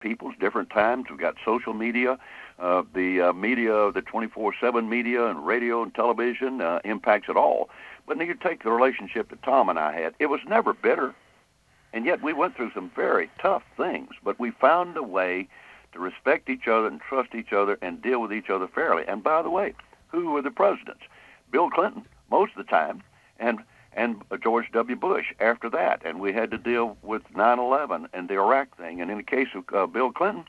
peoples, different times. We've got social media, media, the 24/7 media and radio and television impacts it all. But then you take the relationship that Tom and I had. It was never bitter, and yet we went through some very tough things. But we found a way to respect each other and trust each other and deal with each other fairly. And by the way, who were the presidents? Bill Clinton, most of the time, and George W. Bush after that. And we had to deal with 9/11 and the Iraq thing. And in the case of Bill Clinton,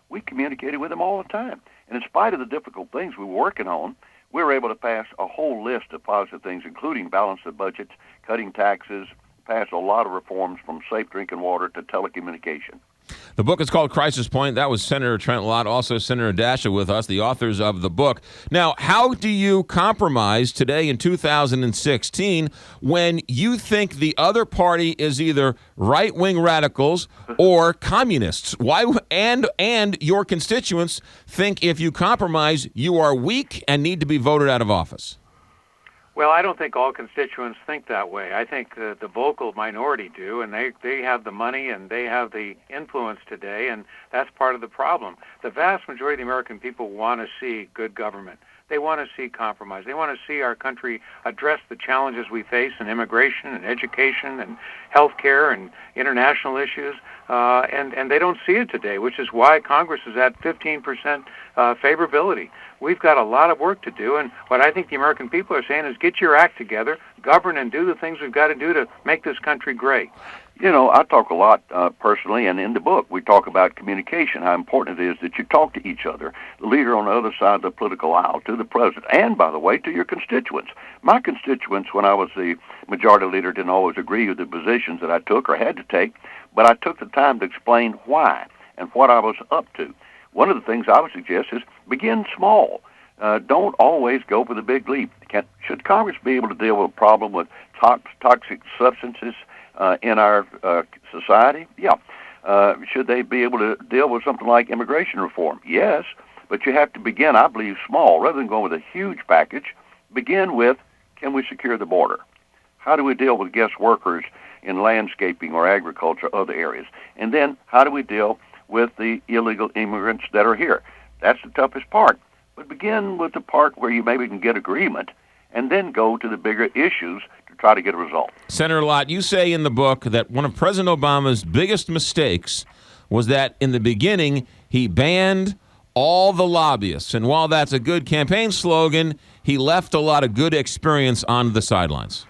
we communicated with him all the time. And in spite of the difficult things we were working on, we were able to pass a whole list of positive things, including balance the budgets, cutting taxes, pass a lot of reforms from safe drinking water to telecommunication. The book is called Crisis Point. That was Senator Trent Lott, also Senator Daschle with us, the authors of the book. Now, how do you compromise today in 2016 when you think the other party is either right-wing radicals or communists? Why? And your constituents think if you compromise, you are weak and need to be voted out of office. Well, I don't think all constituents think that way. I think the vocal minority do, and they have the money and they have the influence today, and that's part of the problem. The vast majority of the American people want to see good government. They want to see compromise. They want to see our country address the challenges we face in immigration and education and health care and international issues, and they don't see it today, which is why Congress is at 15% favorability. We've got a lot of work to do, and what I think the American people are saying is get your act together, govern, and do the things we've got to do to make this country great. You know, I talk a lot personally, and in the book we talk about communication, how important it is that you talk to each other, the leader on the other side of the political aisle, to the president, and, by the way, to your constituents. My constituents, when I was the majority leader, didn't always agree with the positions that I took or had to take, but I took the time to explain why and what I was up to. One of the things I would suggest is begin small. Don't always go for the big leap. Should Congress be able to deal with a problem with toxic substances in our society? Yeah. Should they be able to deal with something like immigration reform? Yes. But you have to begin, I believe, small. Rather than going with a huge package, begin with, can we secure the border? How do we deal with guest workers in landscaping or agriculture, other areas? And then how do we deal with the illegal immigrants that are here? That's the toughest part. But begin with the part where you maybe can get agreement and then go to the bigger issues to try to get a result. Senator Lott, you say in the book that one of President Obama's biggest mistakes was that in the beginning he banned all the lobbyists. And while that's a good campaign slogan, he left a lot of good experience on the sidelines.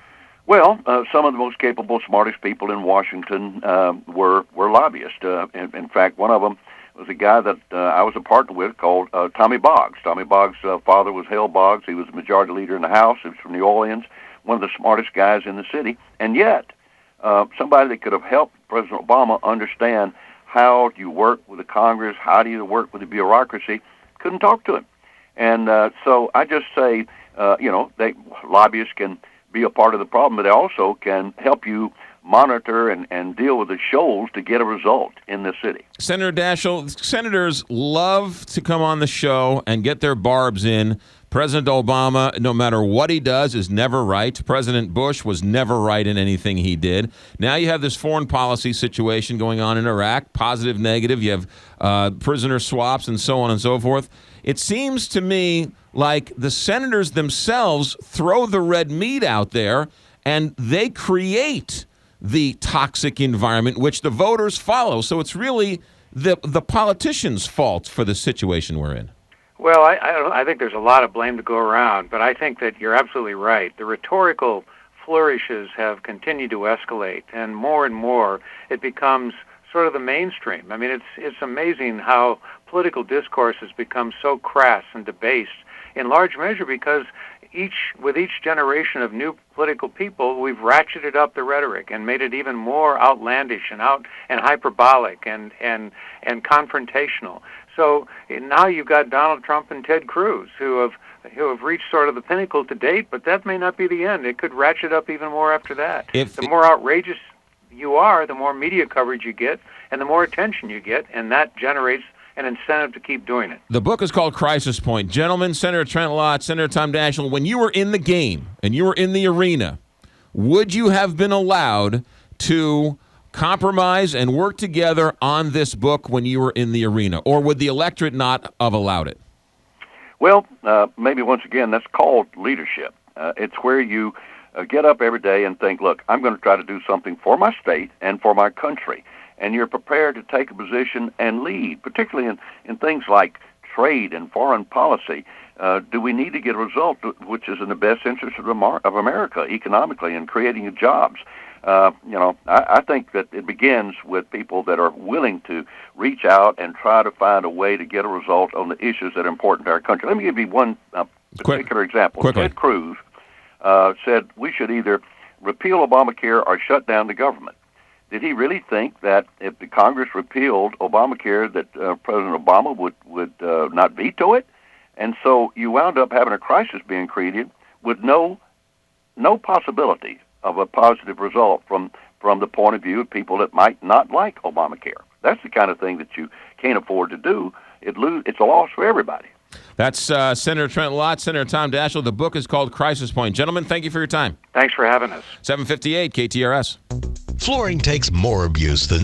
Well, some of the most capable, smartest people in Washington were lobbyists. In fact, one of them was a guy that I was a partner with called Tommy Boggs. Tommy Boggs' father was Hale Boggs. He was the majority leader in the House. He was from New Orleans, one of the smartest guys in the city. And yet, somebody that could have helped President Obama understand how do you work with the Congress, how do you work with the bureaucracy, couldn't talk to him. And so I just say, lobbyists can be a part of the problem, but they also can help you monitor and deal with the shoals to get a result in the city. Senator Daschle, senators love to come on the show and get their barbs in. President Obama, no matter what he does, is never right. President Bush was never right in anything he did. Now you have this foreign policy situation going on in Iraq, positive, negative. You have prisoner swaps and so on and so forth. It seems to me like the senators themselves throw the red meat out there and they create the toxic environment which the voters follow. So it's really the politicians' fault for the situation we're in. Well, I think there's a lot of blame to go around, but I think that you're absolutely right. The rhetorical flourishes have continued to escalate, and more it becomes sort of the mainstream. I mean, it's amazing how political discourse has become so crass and debased, in large measure because with each generation of new political people, we've ratcheted up the rhetoric and made it even more outlandish and hyperbolic and confrontational. So now you've got Donald Trump and Ted Cruz who have reached sort of the pinnacle to date, but that may not be the end. It could ratchet up even more after that. The more outrageous you are, the more media coverage you get and the more attention you get, and that generates an incentive to keep doing it. The book is called Crisis Point. Gentlemen, Senator Trent Lott, Senator Tom Daschle, when you were in the game and you were in the arena, would you have been allowed to compromise and work together on this book when you were in the arena? Or would the electorate not have allowed it? Well, maybe once again, that's called leadership. It's where you get up every day and think, look, I'm going to try to do something for my state and for my country. And you're prepared to take a position and lead, particularly in things like trade and foreign policy. Do we need to get a result which is in the best interest of America economically and creating jobs? I think that it begins with people that are willing to reach out and try to find a way to get a result on the issues that are important to our country. Let me give you one particular example. Quickly. Ted Cruz said we should either repeal Obamacare or shut down the government. Did he really think that if the Congress repealed Obamacare that President Obama would not veto it? And so you wound up having a crisis being created with no possibility of a positive result from the point of view of people that might not like Obamacare. That's the kind of thing that you can't afford to do. It's a loss for everybody. That's Senator Trent Lott, Senator Tom Daschle. The book is called Crisis Point. Gentlemen, thank you for your time. Thanks for having us. 758 KTRS. Flooring takes more abuse than